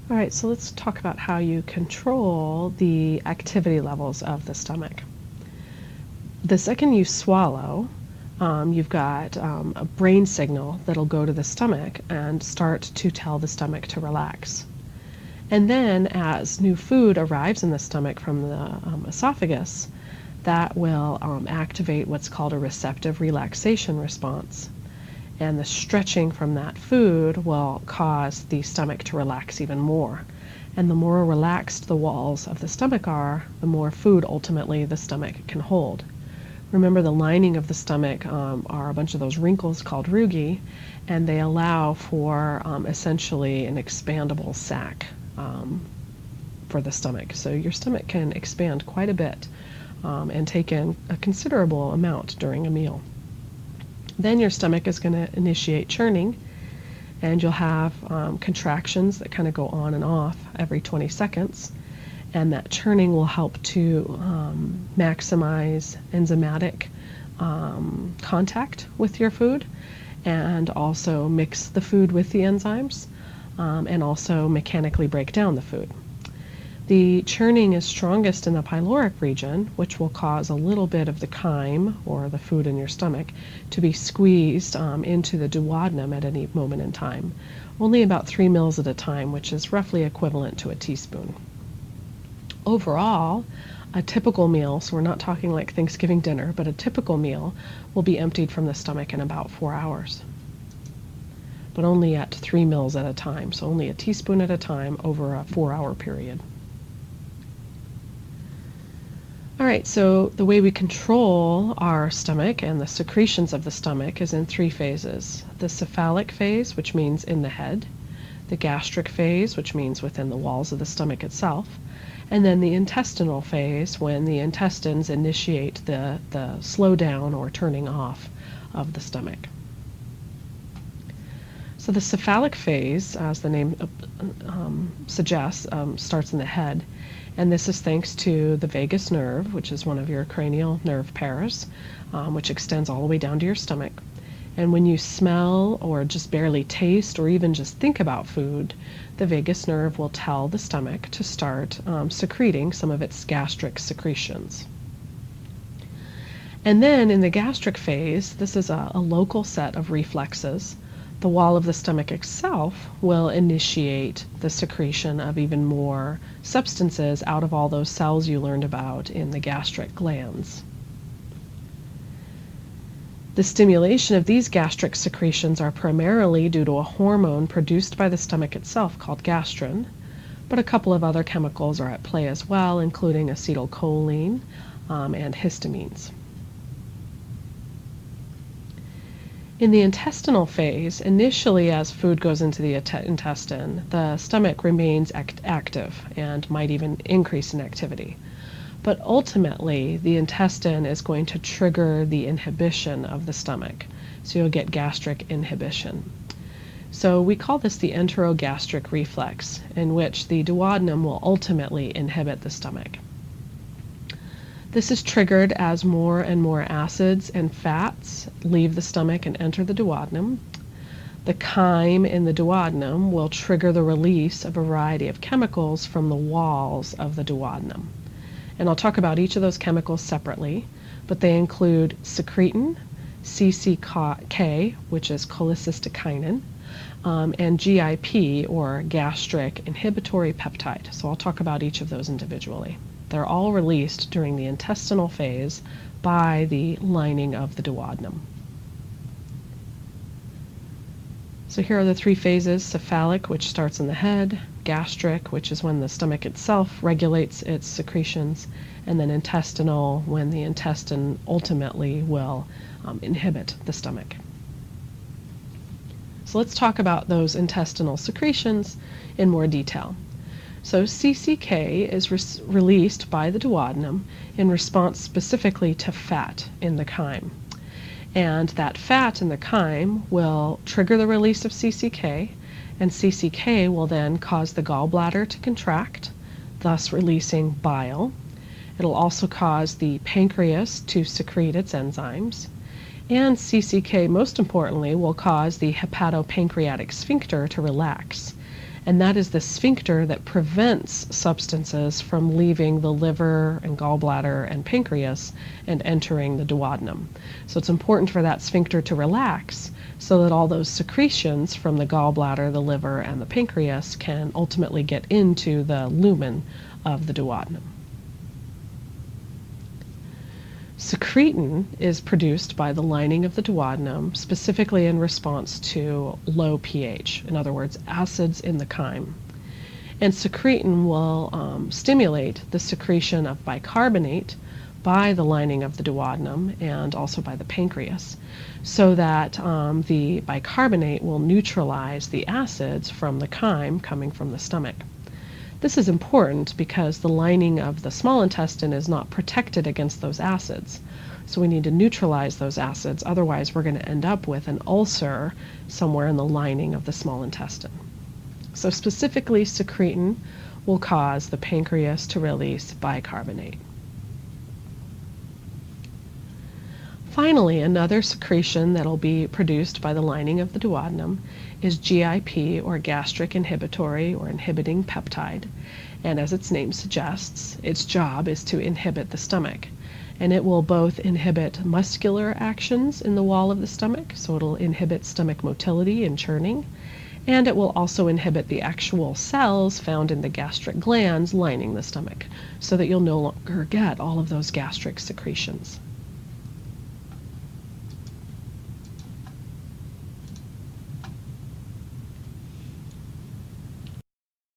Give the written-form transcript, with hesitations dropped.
All right, so let's talk about how you control the activity levels of the stomach. The second you swallow, you've got a brain signal that'll go to the stomach and start to tell the stomach to relax. And then as new food arrives in the stomach from the esophagus, that will activate what's called a receptive relaxation response. And the stretching from that food will cause the stomach to relax even more. And the more relaxed the walls of the stomach are, the more food ultimately the stomach can hold. Remember, the lining of the stomach are a bunch of those wrinkles called rugae, and they allow for essentially an expandable sac for the stomach. So your stomach can expand quite a bit and take in a considerable amount during a meal. Then your stomach is going to initiate churning, and you'll have contractions that kind of go on and off every 20 seconds. And that churning will help to maximize enzymatic contact with your food, and also mix the food with the enzymes, and also mechanically break down the food. The churning is strongest in the pyloric region, which will cause a little bit of the chyme, or the food in your stomach, to be squeezed into the duodenum at any moment in time. Only about 3 mils at a time, which is roughly equivalent to a teaspoon. Overall, a typical meal, so we're not talking like Thanksgiving dinner, but a typical meal will be emptied from the stomach in about 4 hours. But only at 3 mils at a time, so only a teaspoon at a time over a 4-hour period. All right, so the way we control our stomach and the secretions of the stomach is in 3 phases. The cephalic phase, which means in the head, the gastric phase, which means within the walls of the stomach itself, and then the intestinal phase, when the intestines initiate the slowdown or turning off of the stomach. So the cephalic phase, as the name suggests, starts in the head. And this is thanks to the vagus nerve, which is one of your cranial nerve pairs, which extends all the way down to your stomach. And when you smell or just barely taste or even just think about food, the vagus nerve will tell the stomach to start secreting some of its gastric secretions. And then in the gastric phase, this is a local set of reflexes. The wall of the stomach itself will initiate the secretion of even more substances out of all those cells you learned about in the gastric glands. The stimulation of these gastric secretions are primarily due to a hormone produced by the stomach itself called gastrin, but a couple of other chemicals are at play as well, including acetylcholine and histamines. In the intestinal phase, initially as food goes into the intestine, the stomach remains active and might even increase in activity. But ultimately, the intestine is going to trigger the inhibition of the stomach. So you'll get gastric inhibition. So we call this the enterogastric reflex, in which the duodenum will ultimately inhibit the stomach. This is triggered as more and more acids and fats leave the stomach and enter the duodenum. The chyme in the duodenum will trigger the release of a variety of chemicals from the walls of the duodenum. And I'll talk about each of those chemicals separately, but they include secretin, CCK, which is cholecystokinin, and GIP, or gastric inhibitory peptide. So I'll talk about each of those individually. They're all released during the intestinal phase by the lining of the duodenum. So here are the 3 phases: cephalic, which starts in the head; gastric, which is when the stomach itself regulates its secretions; and then intestinal, when the intestine ultimately will inhibit the stomach. So let's talk about those intestinal secretions in more detail. So CCK is released by the duodenum in response specifically to fat in the chyme. And that fat in the chyme will trigger the release of CCK, and CCK will then cause the gallbladder to contract, thus releasing bile. It'll also cause the pancreas to secrete its enzymes. And CCK, most importantly, will cause the hepatopancreatic sphincter to relax. and that is the sphincter that prevents substances from leaving the liver and gallbladder and pancreas and entering the duodenum. So it's important for that sphincter to relax so that all those secretions from the gallbladder, the liver, and the pancreas can ultimately get into the lumen of the duodenum. Secretin is produced by the lining of the duodenum, specifically in response to low pH, in other words, acids in the chyme. And secretin will stimulate the secretion of bicarbonate by the lining of the duodenum and also by the pancreas, so that the bicarbonate will neutralize the acids from the chyme coming from the stomach. This is important because the lining of the small intestine is not protected against those acids. So we need to neutralize those acids, otherwise we're going to end up with an ulcer somewhere in the lining of the small intestine. So specifically, secretin will cause the pancreas to release bicarbonate. Finally, another secretion that will be produced by the lining of the duodenum is GIP, or gastric inhibitory or inhibiting peptide. And as its name suggests, its job is to inhibit the stomach. And it will both inhibit muscular actions in the wall of the stomach, so it'll inhibit stomach motility and churning, and it will also inhibit the actual cells found in the gastric glands lining the stomach, so that you'll no longer get all of those gastric secretions.